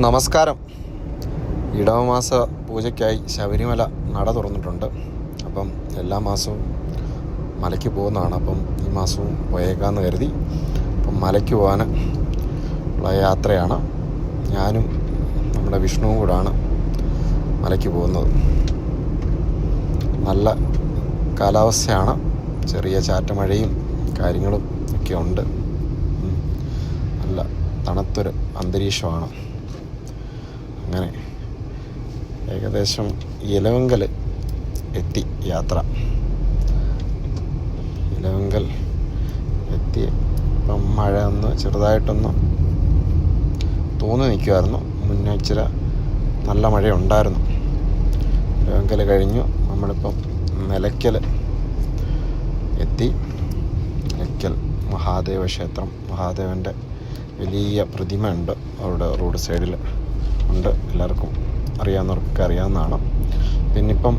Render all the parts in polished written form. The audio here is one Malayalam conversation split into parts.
നമസ്കാരം. ഇടവമാസ പൂജയ്ക്കായി ശബരിമല നട തുറന്നിട്ടുണ്ട്. അപ്പം എല്ലാ മാസവും മലയ്ക്ക് പോകുന്നതാണ്. അപ്പം ഈ മാസവും പോയേക്കാമെന്ന് കരുതി അപ്പം മലയ്ക്ക് പോകാൻ ഉള്ള യാത്രയാണ്. ഞാനും നമ്മുടെ വിഷ്ണുവും കൂടാണ് മലയ്ക്ക് പോകുന്നത്. നല്ല കാലാവസ്ഥയാണ്. ചെറിയ ചാറ്റമഴയും കാര്യങ്ങളും ഒക്കെ ഉണ്ട്. നല്ല തണുത്തൊരു അന്തരീക്ഷമാണ്. അങ്ങനെ ഏകദേശം ഇലവങ്കൽ എത്തി യാത്ര. ഇലവങ്കൽ എത്തി. ഇപ്പം മഴ ഒന്ന് ചെറുതായിട്ടൊന്ന് തോന്നി നിൽക്കുമായിരുന്നു. മുന്നേ ഇച്ചിരി നല്ല മഴ ഉണ്ടായിരുന്നു. ഇലവങ്കൽ കഴിഞ്ഞു നമ്മളിപ്പം നിലയ്ക്കൽ എത്തി. നിലയ്ക്കൽ മഹാദേവ ക്ഷേത്രം, മഹാദേവൻ്റെ വലിയ പ്രതിമ ഉണ്ട് അവിടെ റോഡ് സൈഡിൽ ഉണ്ട്. എല്ലാവർക്കും അറിയാവുന്നവർക്കൊക്കെ അറിയാവുന്നതാണ്. പിന്നിപ്പം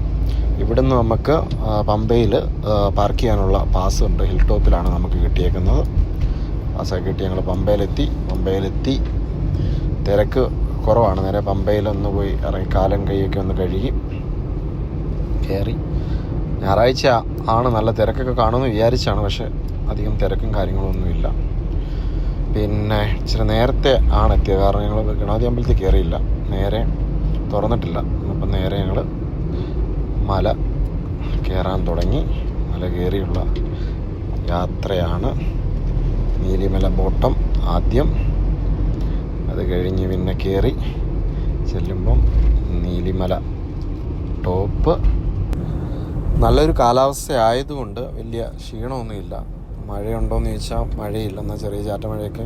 ഇവിടുന്ന് നമുക്ക് പമ്പയിൽ പാർക്ക് ചെയ്യാനുള്ള പാസ് ഉണ്ട്. ഹിൽ ടോപ്പിലാണ് നമുക്ക് കിട്ടിയേക്കുന്നത്. പാസ്സൊക്കെ കിട്ടി ഞങ്ങൾ പമ്പയിലെത്തി. തിരക്ക് കുറവാണ്. നേരെ പമ്പയിലൊന്ന് പോയി ഇറങ്ങി കാലും കൈയൊക്കെ ഒന്ന് കഴുകി കയറി. ഞായറാഴ്ച ആണ്, നല്ല തിരക്കൊക്കെ കാണുമെന്ന് വിചാരിച്ചാണ്. പക്ഷേ അധികം തിരക്കും കാര്യങ്ങളൊന്നുമില്ല. പിന്നെ ഇച്ചിരി നേരത്തെ ആണ് എത്തിയത്. കാരണം ഞങ്ങൾ ഗണപതി അമ്പലത്തിൽ കയറിയില്ല, നേരെ തുറന്നിട്ടില്ല. അപ്പം നേരെ ഞങ്ങൾ മല കയറാൻ തുടങ്ങി. മല കയറിയുള്ള യാത്രയാണ്. നീലിമല ബോട്ടം ആദ്യം, അത് കഴിഞ്ഞ് പിന്നെ കയറി ചെല്ലുമ്പം നീലിമല ടോപ്പ്. നല്ലൊരു കാലാവസ്ഥ ആയതുകൊണ്ട് വലിയ ക്ഷീണമൊന്നുമില്ല. മഴയുണ്ടോയെന്ന് ചോദിച്ചാൽ മഴയില്ല. എന്നാൽ ചെറിയ ചാറ്റമഴയൊക്കെ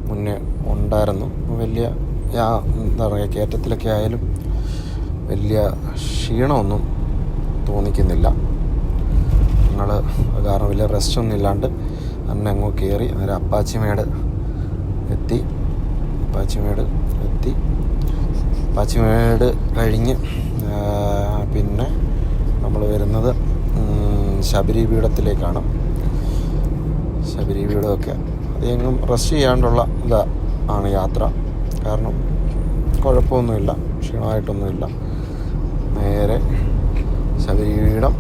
മുന്നേ ഉണ്ടായിരുന്നു. വലിയ എന്താ പറയുക, കയറ്റത്തിലൊക്കെ ആയാലും വലിയ ക്ഷീണമൊന്നും തോന്നിക്കുന്നില്ല. ഞങ്ങൾ കാരണം വലിയ റെസ്റ്റൊന്നും ഇല്ലാണ്ട് തന്നെ അങ്ങ് കയറി. നേരെ അപ്പാച്ചിമേട് എത്തി. അപ്പാച്ചിമേട് കഴിഞ്ഞ് പിന്നെ നമ്മൾ വരുന്നത് ശബരി പീഠത്തിലേക്കാണ്. ശബരി പീഠമൊക്കെ അതെങ്ങും റെസ്റ്റ് ചെയ്യാണ്ടുള്ള ആണ് യാത്ര. കാരണം കുഴപ്പമൊന്നുമില്ല, ക്ഷീണമായിട്ടൊന്നുമില്ല. നേരെ ശബരി പീഠം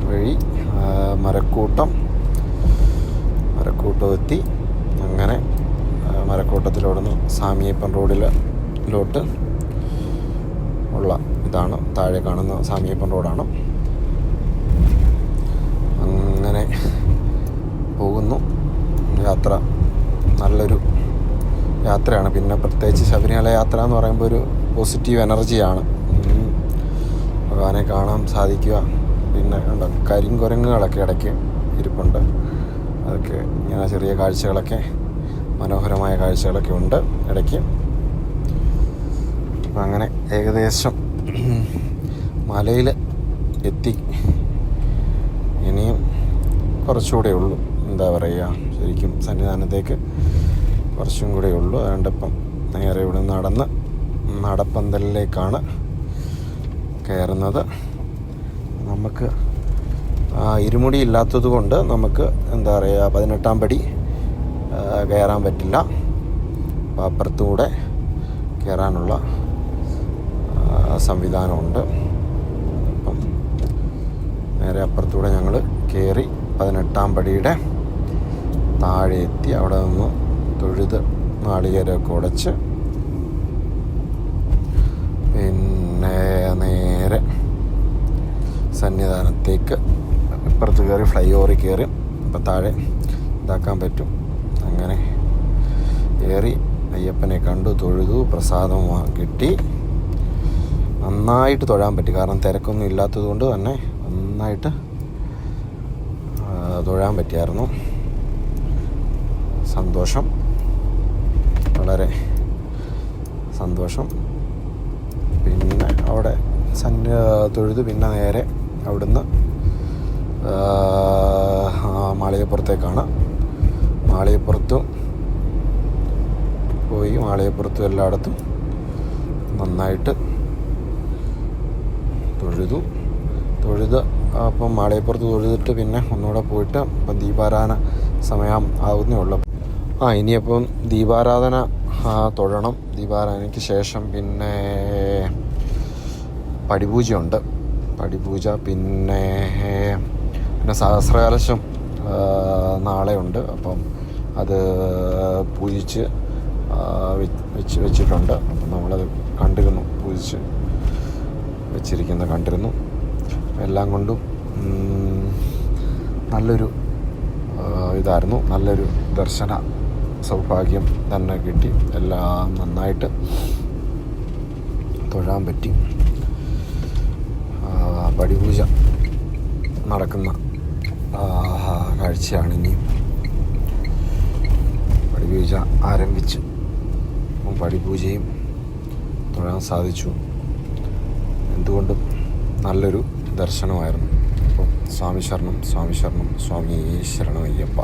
വഴി മരക്കൂട്ടം എത്തി. അങ്ങനെ മരക്കൂട്ടത്തിലോടുന്ന് സാമിയപ്പൻ റോഡിലോട്ട് ഉള്ള ഇതാണ്. താഴെ കാണുന്ന സാമിയപ്പൻ റോഡാണ്. അങ്ങനെ പോകുന്നു. യാത്ര നല്ലൊരു യാത്രയാണ്. പിന്നെ പ്രത്യേകിച്ച് ശബരിമല യാത്ര എന്ന് പറയുമ്പോൾ ഒരു പോസിറ്റീവ് എനർജിയാണ്. ഭഗവാനെ കാണാൻ സാധിക്കുക. പിന്നെ കരിങ്കുരങ്ങുകളൊക്കെ ഇടയ്ക്ക് ഇരിപ്പുണ്ട്. അതൊക്കെ ഇങ്ങനെ ചെറിയ കാഴ്ചകളൊക്കെ, മനോഹരമായ കാഴ്ചകളൊക്കെ ഉണ്ട് ഇടയ്ക്ക്. അപ്പം അങ്ങനെ ഏകദേശം മലയിൽ എത്തി. ഇനിയും കുറച്ചുകൂടെ ഉള്ളൂ. എന്താ പറയുക, ശരിക്കും സന്നിധാനത്തേക്ക് കുറച്ചും കൂടെ ഉള്ളൂ. അതുകൊണ്ട് ഇപ്പം നേരെ ഇവിടെ നടന്ന് നടപ്പന്തലിലേക്കാണ് കയറുന്നത്. നമുക്ക് ഇരുമുടി ഇല്ലാത്തത് കൊണ്ട് നമുക്ക് എന്താ പറയുക, 18-ാം പടി കയറാൻ പറ്റില്ല. അപ്പം അപ്പുറത്തുകൂടെ കയറാനുള്ള സംവിധാനമുണ്ട്. അപ്പം നേരെ അപ്പുറത്തൂടെ ഞങ്ങൾ കയറി 18-ാം പടിയുടെ താഴെ എത്തി. അവിടെ നിന്ന് തൊഴുത് നാളികേരമൊക്കെ ഉടച്ച് പിന്നെ നേരെ സന്നിധാനത്തേക്ക് ഇപ്പുറത്ത് കയറി ഫ്ലൈ ഓവറിൽ കയറി ഇപ്പം താഴെ ഇതാക്കാൻ പറ്റും. അങ്ങനെ കയറി അയ്യപ്പനെ കണ്ടു, തൊഴുതു, പ്രസാദം കിട്ടി. നന്നായിട്ട് തൊഴാൻ പറ്റി. കാരണം തിരക്കൊന്നും ഇല്ലാത്തത് കൊണ്ട് തന്നെ നന്നായിട്ട് തൊഴാൻ പറ്റിയായിരുന്നു. സന്തോഷം, വളരെ സന്തോഷം. പിന്നെ അവിടെ തൊഴുതു പിന്നെ നേരെ അവിടുന്ന് മാളികപ്പുറത്തേക്കാണ്. മാളികപ്പുറത്തും പോയി. മാളികപ്പുറത്തും എല്ലായിടത്തും നന്നായിട്ട് തൊഴുത് അപ്പം മാളികപ്പുറത്ത് തൊഴുതിട്ട് പിന്നെ ഒന്നുകൂടെ പോയിട്ട് ഇപ്പം ദീപാരാധന സമയം ആവുന്നേ ഉള്ളൂ. ഇനിയപ്പം ദീപാരാധന തൊഴണം. ദീപാരാധനയ്ക്ക് ശേഷം പിന്നെ പടിപൂജയുണ്ട്. പടിപൂജ പിന്നെ സഹസ്രകലശം നാളെ ഉണ്ട്. അപ്പം അത് പൂജിച്ച് വെച്ചിട്ടുണ്ട്. അപ്പം നമ്മളത് കണ്ടിരുന്നു, പൂജിച്ച് കണ്ടിരുന്നു. എല്ലാം കൊണ്ടും നല്ലൊരു ഇതായിരുന്നു. നല്ലൊരു ദർശന സൗഭാഗ്യം തന്നെ കിട്ടി. എല്ലാം നന്നായിട്ട് തൊഴാൻ പറ്റി. പടിപൂജ നടക്കുന്ന കാഴ്ചയാണ്. ഇനി പടിപൂജ ആരംഭിച്ചു. പടിപൂജയും തൊഴാൻ സാധിച്ചു. എന്തുകൊണ്ടും നല്ലൊരു ദർശനമായിരുന്നു. അപ്പോൾ സ്വാമി ശരണം, സ്വാമി ശരണം, സ്വാമി ശരണം അയ്യപ്പ.